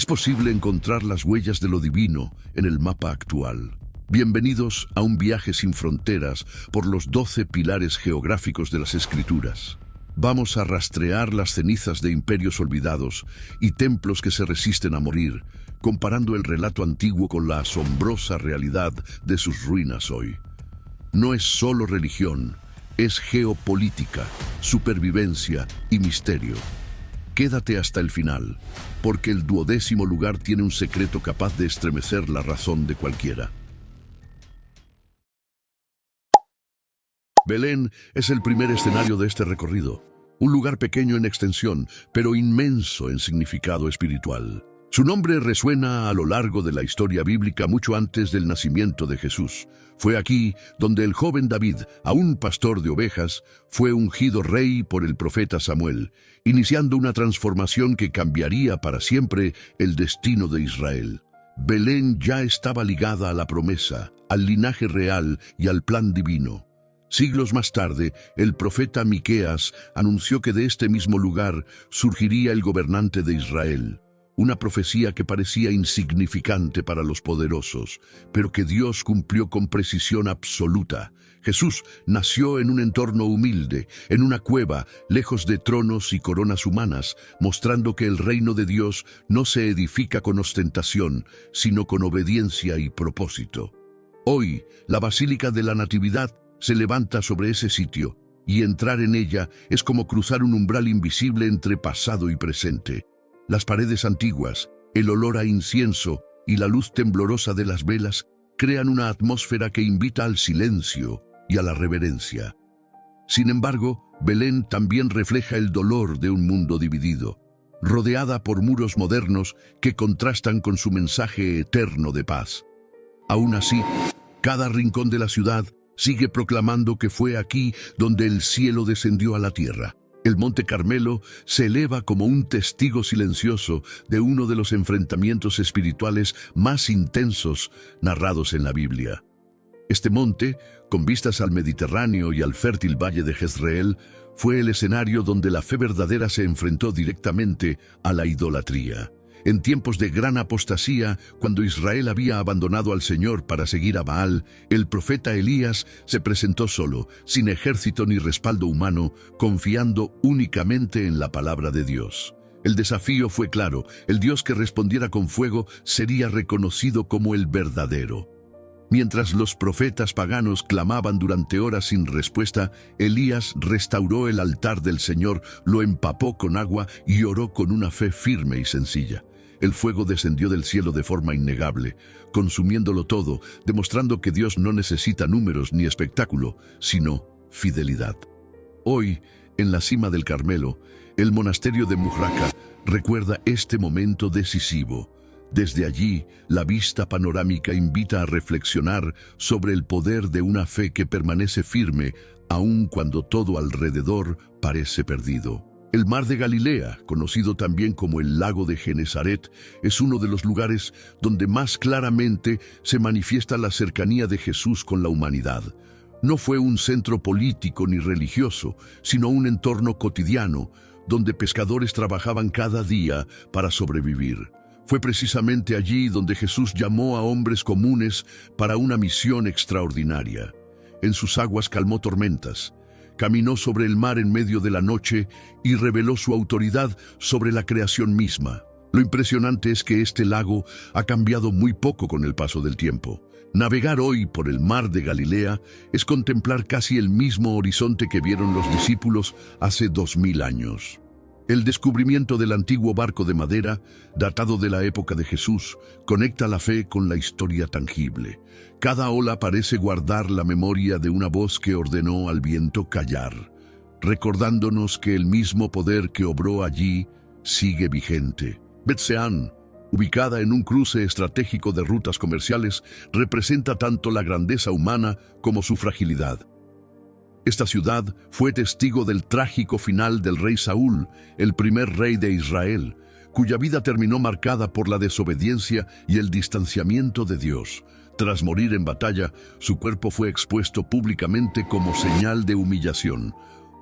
Es posible encontrar las huellas de lo divino en el mapa actual. Bienvenidos a un viaje sin fronteras por los 12 pilares geográficos de las Escrituras. Vamos a rastrear las cenizas de imperios olvidados y templos que se resisten a morir, comparando el relato antiguo con la asombrosa realidad de sus ruinas hoy. No es solo religión, es geopolítica, supervivencia y misterio. Quédate hasta el final, porque el 12º lugar tiene un secreto capaz de estremecer la razón de cualquiera. Belén es el primer escenario de este recorrido, un lugar pequeño en extensión, pero inmenso en significado espiritual. Su nombre resuena a lo largo de la historia bíblica mucho antes del nacimiento de Jesús. Fue aquí donde el joven David, aún pastor de ovejas, fue ungido rey por el profeta Samuel, iniciando una transformación que cambiaría para siempre el destino de Israel. Belén ya estaba ligada a la promesa, al linaje real y al plan divino. Siglos más tarde, el profeta Miqueas anunció que de este mismo lugar surgiría el gobernante de Israel. Una profecía que parecía insignificante para los poderosos, pero que Dios cumplió con precisión absoluta. Jesús nació en un entorno humilde, en una cueva, lejos de tronos y coronas humanas, mostrando que el reino de Dios no se edifica con ostentación, sino con obediencia y propósito. Hoy, la Basílica de la Natividad se levanta sobre ese sitio, y entrar en ella es como cruzar un umbral invisible entre pasado y presente. Las paredes antiguas, el olor a incienso y la luz temblorosa de las velas crean una atmósfera que invita al silencio y a la reverencia. Sin embargo, Belén también refleja el dolor de un mundo dividido, rodeada por muros modernos que contrastan con su mensaje eterno de paz. Aún así, cada rincón de la ciudad sigue proclamando que fue aquí donde el cielo descendió a la tierra. El Monte Carmelo se eleva como un testigo silencioso de uno de los enfrentamientos espirituales más intensos narrados en la Biblia. Este monte, con vistas al Mediterráneo y al fértil valle de Jezreel, fue el escenario donde la fe verdadera se enfrentó directamente a la idolatría. En tiempos de gran apostasía, cuando Israel había abandonado al Señor para seguir a Baal, el profeta Elías se presentó solo, sin ejército ni respaldo humano, confiando únicamente en la palabra de Dios. El desafío fue claro: el Dios que respondiera con fuego sería reconocido como el verdadero. Mientras los profetas paganos clamaban durante horas sin respuesta, Elías restauró el altar del Señor, lo empapó con agua y oró con una fe firme y sencilla. El fuego descendió del cielo de forma innegable, consumiéndolo todo, demostrando que Dios no necesita números ni espectáculo, sino fidelidad. Hoy, en la cima del Carmelo, el monasterio de Mujraca recuerda este momento decisivo. Desde allí, la vista panorámica invita a reflexionar sobre el poder de una fe que permanece firme, aun cuando todo alrededor parece perdido. El mar de Galilea, conocido también como el lago de Genesaret, es uno de los lugares donde más claramente se manifiesta la cercanía de Jesús con la humanidad. No fue un centro político ni religioso, sino un entorno cotidiano, donde pescadores trabajaban cada día para sobrevivir. Fue precisamente allí donde Jesús llamó a hombres comunes para una misión extraordinaria. En sus aguas calmó tormentas, caminó sobre el mar en medio de la noche y reveló su autoridad sobre la creación misma. Lo impresionante es que este lago ha cambiado muy poco con el paso del tiempo. Navegar hoy por el mar de Galilea es contemplar casi el mismo horizonte que vieron los discípulos hace 2000 años. El descubrimiento del antiguo barco de madera, datado de la época de Jesús, conecta la fe con la historia tangible. Cada ola parece guardar la memoria de una voz que ordenó al viento callar, recordándonos que el mismo poder que obró allí sigue vigente. Bet-Sean, ubicada en un cruce estratégico de rutas comerciales, representa tanto la grandeza humana como su fragilidad. Esta ciudad fue testigo del trágico final del rey Saúl, el primer rey de Israel, cuya vida terminó marcada por la desobediencia y el distanciamiento de Dios. Tras morir en batalla, su cuerpo fue expuesto públicamente como señal de humillación.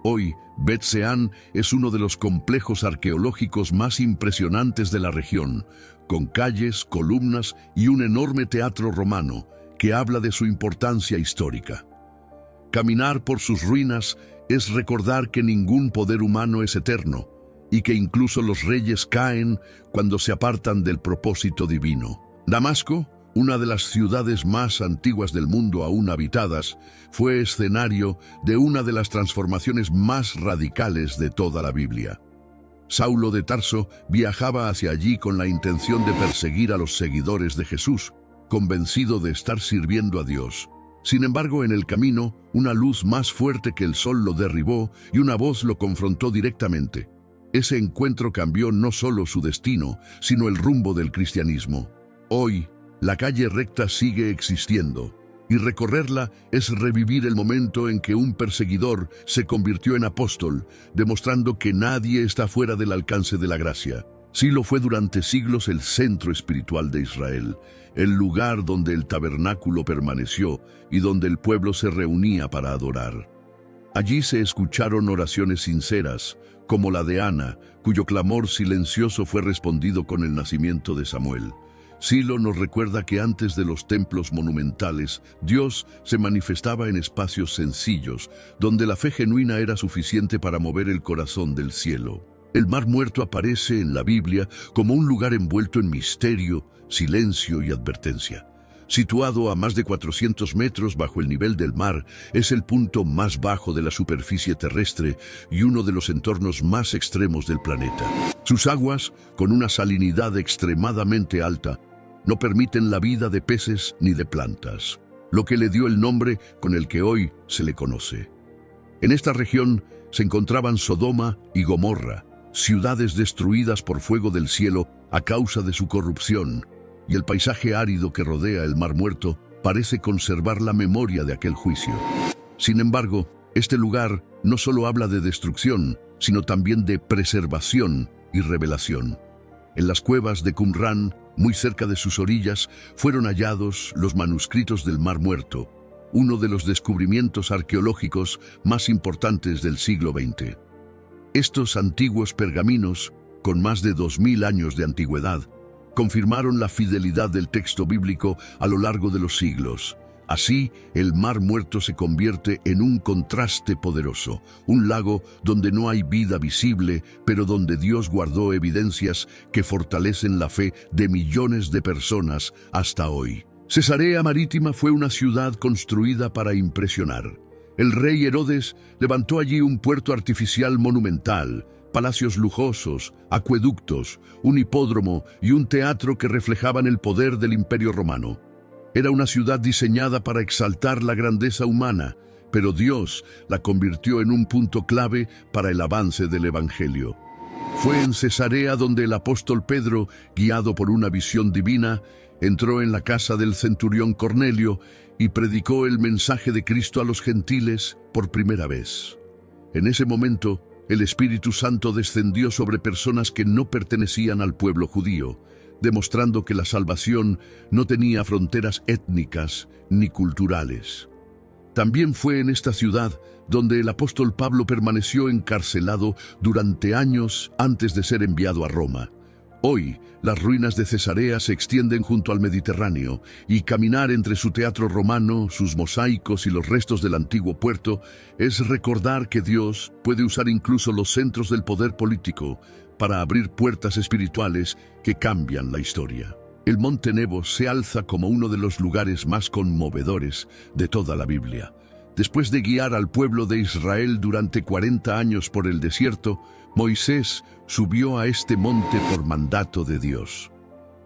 Hoy, Bet Seán es uno de los complejos arqueológicos más impresionantes de la región, con calles, columnas y un enorme teatro romano que habla de su importancia histórica. Caminar por sus ruinas es recordar que ningún poder humano es eterno y que incluso los reyes caen cuando se apartan del propósito divino. Damasco, una de las ciudades más antiguas del mundo aún habitadas, fue escenario de una de las transformaciones más radicales de toda la Biblia. Saulo de Tarso viajaba hacia allí con la intención de perseguir a los seguidores de Jesús, convencido de estar sirviendo a Dios. Sin embargo, en el camino, una luz más fuerte que el sol lo derribó y una voz lo confrontó directamente. Ese encuentro cambió no solo su destino, sino el rumbo del cristianismo. Hoy, la calle recta sigue existiendo, y recorrerla es revivir el momento en que un perseguidor se convirtió en apóstol, demostrando que nadie está fuera del alcance de la gracia. Silo fue durante siglos el centro espiritual de Israel, el lugar donde el tabernáculo permaneció y donde el pueblo se reunía para adorar. Allí se escucharon oraciones sinceras, como la de Ana, cuyo clamor silencioso fue respondido con el nacimiento de Samuel. Silo nos recuerda que antes de los templos monumentales, Dios se manifestaba en espacios sencillos, donde la fe genuina era suficiente para mover el corazón del cielo. El Mar Muerto aparece en la Biblia como un lugar envuelto en misterio, silencio y advertencia. Situado a más de 400 metros bajo el nivel del mar, es el punto más bajo de la superficie terrestre y uno de los entornos más extremos del planeta. Sus aguas, con una salinidad extremadamente alta, no permiten la vida de peces ni de plantas, lo que le dio el nombre con el que hoy se le conoce. En esta región se encontraban Sodoma y Gomorra, ciudades destruidas por fuego del cielo a causa de su corrupción, y el paisaje árido que rodea el Mar Muerto parece conservar la memoria de aquel juicio. Sin embargo, este lugar no solo habla de destrucción, sino también de preservación y revelación. En las cuevas de Qumrán, muy cerca de sus orillas, fueron hallados los manuscritos del Mar Muerto, uno de los descubrimientos arqueológicos más importantes del siglo XX. Estos antiguos pergaminos, con más de 2000 años de antigüedad, confirmaron la fidelidad del texto bíblico a lo largo de los siglos. Así, el Mar Muerto se convierte en un contraste poderoso, un lago donde no hay vida visible, pero donde Dios guardó evidencias que fortalecen la fe de millones de personas hasta hoy. Cesarea Marítima fue una ciudad construida para impresionar. El rey Herodes levantó allí un puerto artificial monumental, palacios lujosos, acueductos, un hipódromo y un teatro que reflejaban el poder del Imperio Romano. Era una ciudad diseñada para exaltar la grandeza humana, pero Dios la convirtió en un punto clave para el avance del Evangelio. Fue en Cesarea donde el apóstol Pedro, guiado por una visión divina, entró en la casa del centurión Cornelio y predicó el mensaje de Cristo a los gentiles por primera vez. En ese momento, el Espíritu Santo descendió sobre personas que no pertenecían al pueblo judío, demostrando que la salvación no tenía fronteras étnicas ni culturales. También fue en esta ciudad donde el apóstol Pablo permaneció encarcelado durante años antes de ser enviado a Roma. Hoy, las ruinas de Cesarea se extienden junto al Mediterráneo, y caminar entre su teatro romano, sus mosaicos y los restos del antiguo puerto es recordar que Dios puede usar incluso los centros del poder político para abrir puertas espirituales que cambian la historia. El Monte Nebo se alza como uno de los lugares más conmovedores de toda la Biblia. Después de guiar al pueblo de Israel durante 40 años por el desierto, Moisés subió a este monte por mandato de Dios.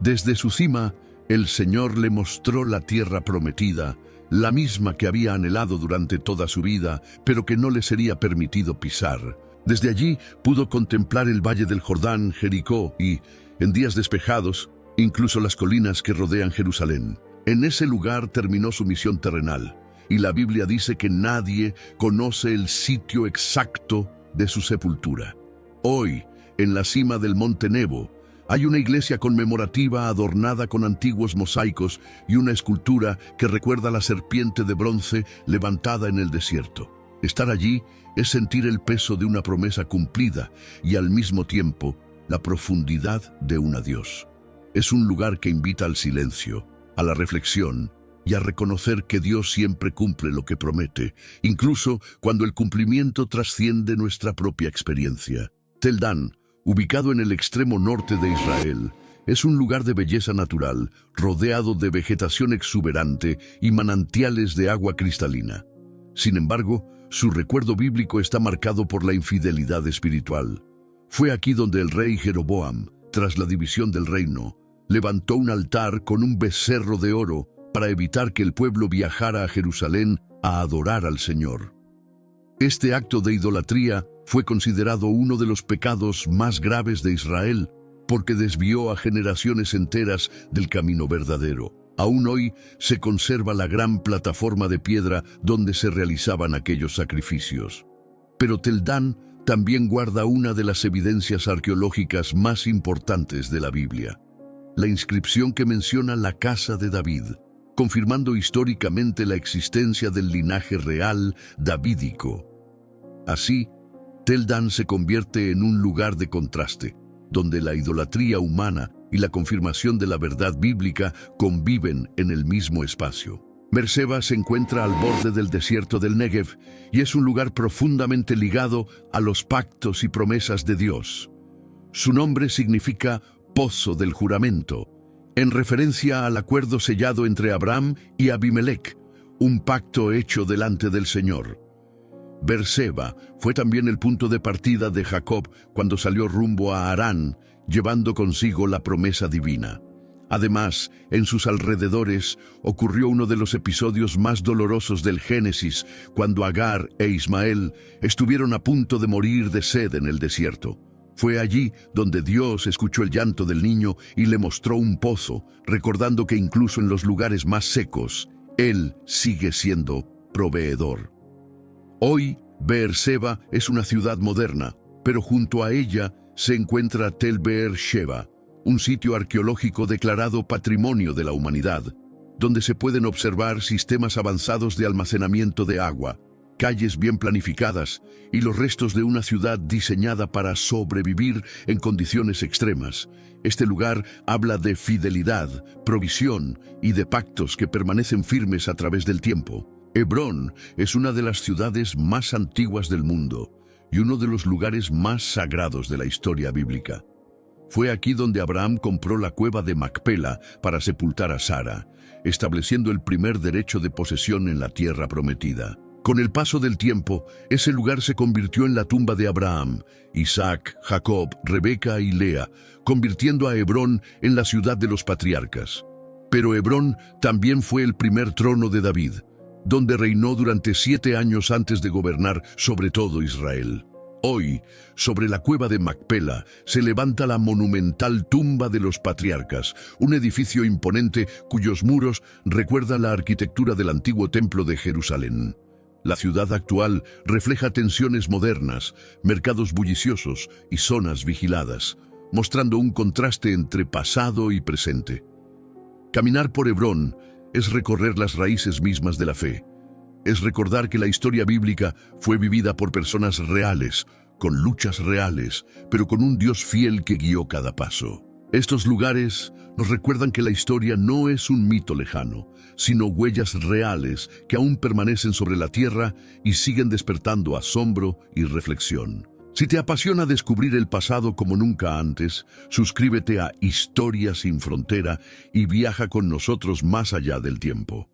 Desde su cima, el Señor le mostró la tierra prometida, la misma que había anhelado durante toda su vida, pero que no le sería permitido pisar. Desde allí pudo contemplar el valle del Jordán, Jericó y, en días despejados, incluso las colinas que rodean Jerusalén. En ese lugar terminó su misión terrenal, y la Biblia dice que nadie conoce el sitio exacto de su sepultura. Hoy, en la cima del Monte Nebo, hay una iglesia conmemorativa adornada con antiguos mosaicos y una escultura que recuerda la serpiente de bronce levantada en el desierto. Estar allí es sentir el peso de una promesa cumplida y al mismo tiempo la profundidad de un adiós. Es un lugar que invita al silencio, a la reflexión y a reconocer que Dios siempre cumple lo que promete, incluso cuando el cumplimiento trasciende nuestra propia experiencia. Tel Dan, ubicado en el extremo norte de Israel, es un lugar de belleza natural, rodeado de vegetación exuberante y manantiales de agua cristalina. Sin embargo, su recuerdo bíblico está marcado por la infidelidad espiritual. Fue aquí donde el rey Jeroboam, tras la división del reino, levantó un altar con un becerro de oro para evitar que el pueblo viajara a Jerusalén a adorar al Señor. Este acto de idolatría fue considerado uno de los pecados más graves de Israel, porque desvió a generaciones enteras del camino verdadero. Aún hoy se conserva la gran plataforma de piedra donde se realizaban aquellos sacrificios. Pero Tel Dan también guarda una de las evidencias arqueológicas más importantes de la Biblia: la inscripción que menciona la casa de David, confirmando históricamente la existencia del linaje real davídico. Así, Tel Dan se convierte en un lugar de contraste, donde la idolatría humana y la confirmación de la verdad bíblica conviven en el mismo espacio. Beerseba se encuentra al borde del desierto del Negev y es un lugar profundamente ligado a los pactos y promesas de Dios. Su nombre significa Pozo del Juramento, en referencia al acuerdo sellado entre Abraham y Abimelech, un pacto hecho delante del Señor. Beerseba fue también el punto de partida de Jacob cuando salió rumbo a Harán, llevando consigo la promesa divina. Además, en sus alrededores ocurrió uno de los episodios más dolorosos del Génesis, cuando Agar e Ismael estuvieron a punto de morir de sed en el desierto. Fue allí donde Dios escuchó el llanto del niño y le mostró un pozo, recordando que incluso en los lugares más secos, Él sigue siendo proveedor. Hoy, Beerseba es una ciudad moderna, pero junto a ella se encuentra Tel Beer-Sheva, un sitio arqueológico declarado Patrimonio de la Humanidad, donde se pueden observar sistemas avanzados de almacenamiento de agua, calles bien planificadas y los restos de una ciudad diseñada para sobrevivir en condiciones extremas. Este lugar habla de fidelidad, provisión y de pactos que permanecen firmes a través del tiempo. Hebrón es una de las ciudades más antiguas del mundo y uno de los lugares más sagrados de la historia bíblica. Fue aquí donde Abraham compró la cueva de Macpela para sepultar a Sara, estableciendo el primer derecho de posesión en la tierra prometida. Con el paso del tiempo, ese lugar se convirtió en la tumba de Abraham, Isaac, Jacob, Rebeca y Lea, convirtiendo a Hebrón en la ciudad de los patriarcas. Pero Hebrón también fue el primer trono de David, donde reinó durante 7 años antes de gobernar sobre todo Israel. Hoy, sobre la cueva de Macpela, se levanta la monumental tumba de los patriarcas, un edificio imponente cuyos muros recuerdan la arquitectura del antiguo templo de Jerusalén. La ciudad actual refleja tensiones modernas, mercados bulliciosos y zonas vigiladas, mostrando un contraste entre pasado y presente. Caminar por Hebrón es recorrer las raíces mismas de la fe. Es recordar que la historia bíblica fue vivida por personas reales, con luchas reales, pero con un Dios fiel que guió cada paso. Estos lugares nos recuerdan que la historia no es un mito lejano, sino huellas reales que aún permanecen sobre la tierra y siguen despertando asombro y reflexión. Si te apasiona descubrir el pasado como nunca antes, suscríbete a Historia sin Frontera y viaja con nosotros más allá del tiempo.